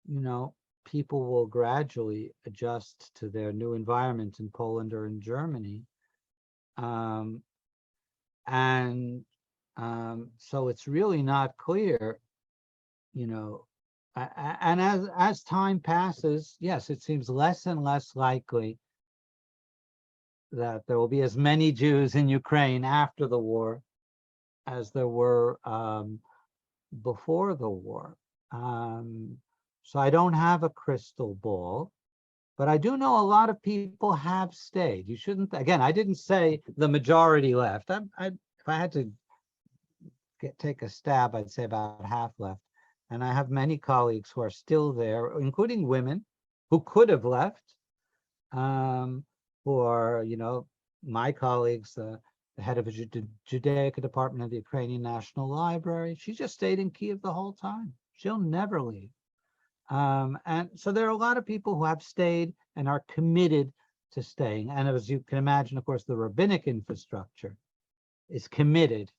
you know, people will gradually adjust to their new environment in Poland or in Germany. So it's really not clear, you know, and as time passes, yes, it seems less and less likely that there will be as many Jews in Ukraine after the war as there were before the war. So I don't have a crystal ball, but I do know a lot of people have stayed. You shouldn't, again, I didn't say the majority left. If I had to take a stab, I'd say about half left. And I have many colleagues who are still there, including women who could have left, who are, you know, my colleagues, the head of a Judaica department of the Ukrainian National Library. She just stayed in Kiev the whole time. She'll never leave. And so there are a lot of people who have stayed and are committed to staying. And as you can imagine, of course, the rabbinic infrastructure is committed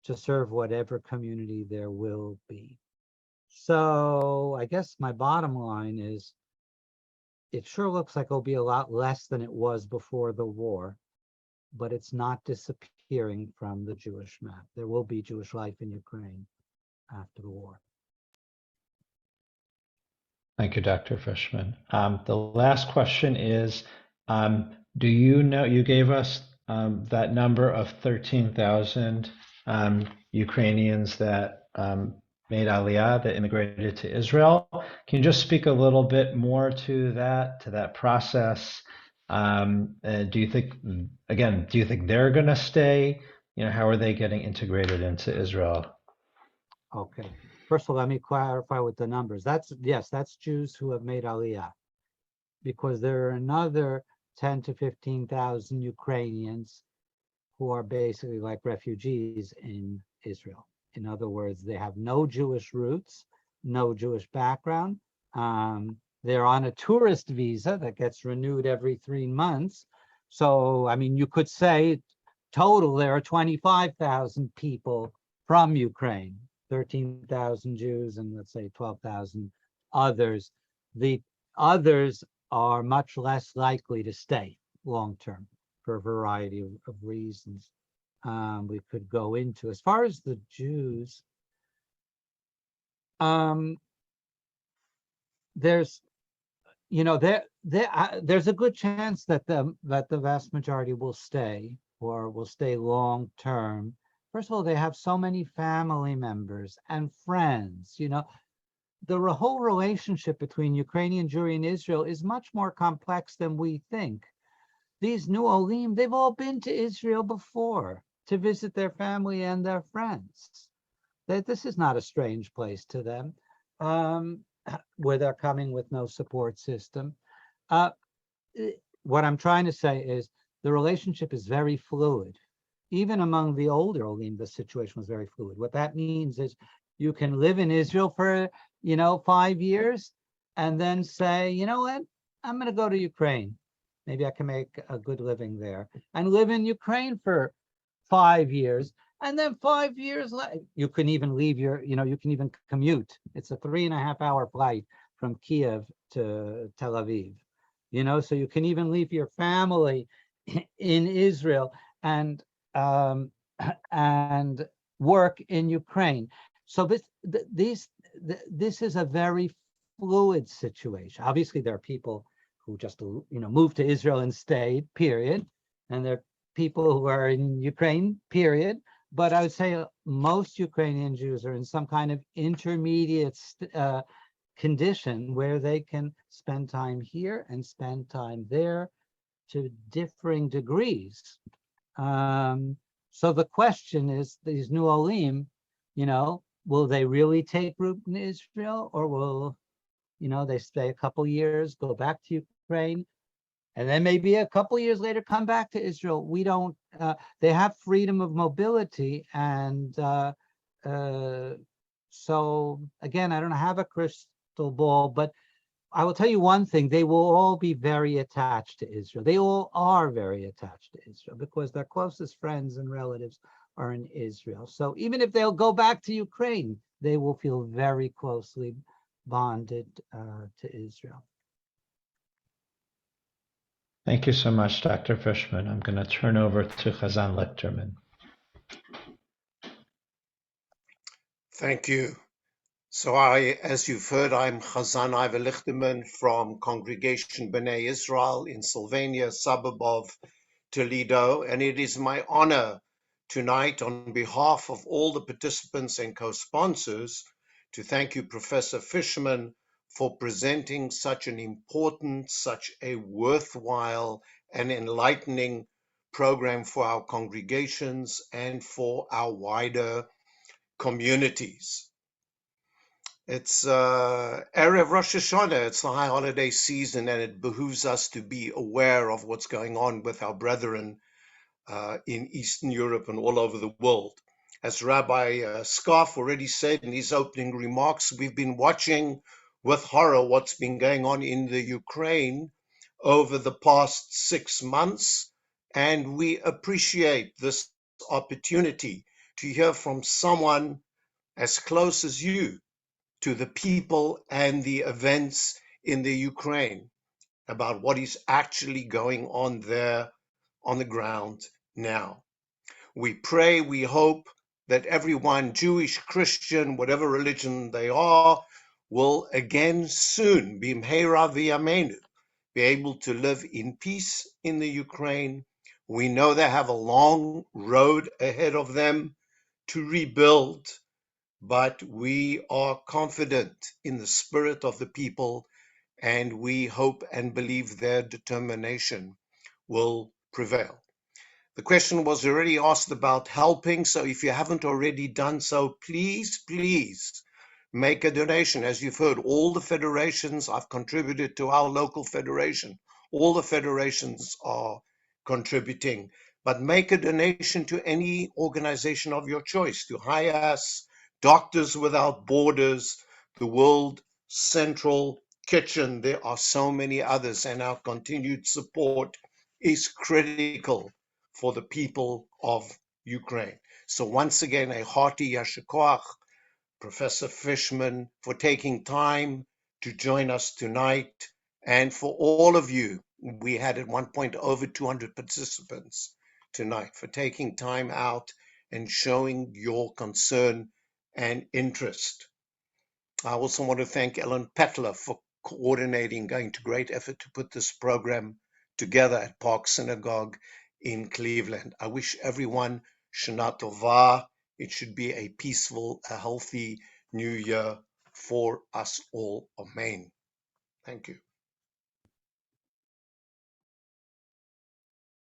to serve whatever community there will be. So I guess my bottom line is, it sure looks like it'll be a lot less than it was before the war, but it's not disappearing from the Jewish map. There will be Jewish life in Ukraine after the war. Thank you, Dr. Fishman. The last question is, do you know, you gave us that number of 13,000 Ukrainians that made Aliyah, that immigrated to Israel. Can you just speak a little bit more to that process? Do you think, again, do you think they're going to stay? You know, how are they getting integrated into Israel? Okay. First of all, let me clarify with the numbers. Yes, that's Jews who have made Aliyah, because there are another 10 to 15,000 Ukrainians who are basically like refugees in Israel. In other words, they have no Jewish roots, no Jewish background. They're on a tourist visa that gets renewed every 3 months. So, I mean, you could say total there are 25,000 people from Ukraine, 13,000 Jews and let's say 12,000 others. The others are much less likely to stay long-term for a variety of reasons. We could go into. As far as the Jews, there's, you know, there's a good chance that the vast majority will stay, or will stay long term. First of all, they have so many family members and friends. You know, the whole relationship between Ukrainian Jewry and Israel is much more complex than we think. these new Olim, they've all been to Israel before to visit their family and their friends. That this is not a strange place to them, where they're coming with no support system. What I'm trying to say is the relationship is very fluid. Even among the older Olim, the situation was very fluid. What that means is you can live in Israel for, 5 years and then say, you know what, I'm going to go to Ukraine. Maybe I can make a good living there and live in Ukraine for 5 years. And then 5 years later, you can even leave you can even commute. It's a 3.5-hour flight from Kiev to Tel Aviv, so you can even leave your family in Israel and and work in Ukraine. So this is a very fluid situation. Obviously, there are people who just moved to Israel and stayed, period, and there are people who are in Ukraine, period. But I would say most Ukrainian Jews are in some kind of intermediate condition where they can spend time here and spend time there to differing degrees. So the question is, these new Olim, will they really take root in Israel, or will, they stay a couple years, go back to Ukraine, and then maybe a couple years later come back to Israel? We don't, they have freedom of mobility. And so again, I don't have a crystal ball, but I will tell you one thing, they will all be very attached to Israel. They all are very attached to Israel because their closest friends and relatives are in Israel. So even if they'll go back to Ukraine, they will feel very closely bonded to Israel. Thank you so much, Dr. Fishman. I'm going to turn over to Chazan Lichterman. Thank you. So as you've heard, I'm Chazan Ivor Lichterman from Congregation B'nai Israel in Sylvania, suburb of Toledo, and it is my honor tonight on behalf of all the participants and co-sponsors to thank you, Professor Fishman, for presenting such an important, such a worthwhile and enlightening program for our congregations and for our wider communities. It's Erev Rosh Hashanah, it's the high holiday season, and it behooves us to be aware of what's going on with our brethren in Eastern Europe and all over the world. As Rabbi Scarf already said in his opening remarks, we've been watching with horror what's been going on in the Ukraine over the past 6 months, and we appreciate this opportunity to hear from someone as close as you to the people and the events in the Ukraine about what is actually going on there on the ground now. We pray, we hope that everyone, Jewish, Christian, whatever religion they are, will again soon be Menorah V'Yameinu, be able to live in peace in the Ukraine. We know they have a long road ahead of them to rebuild, but we are confident in the spirit of the people, and we hope and believe their determination will prevail. The question was already asked about helping, so if you haven't already done so, please make a donation. As you've heard, all the federations, I've contributed to our local federation, all the federations are contributing, but make a donation to any organization of your choice, to HIAS, Doctors Without Borders, the World Central Kitchen. There are so many others, and our continued support is critical for the people of Ukraine. So once again, a hearty Yasher Koach, Professor Fishman, for taking time to join us tonight, and for all of you, we had at one point over 200 participants tonight, for taking time out and showing your concern and interest. I also want to thank Ellen Petler for coordinating, going to great effort to put this program together at Park Synagogue in Cleveland. I wish everyone Shana Tova. It should be a peaceful, a healthy new year for us all. Amen. Thank you.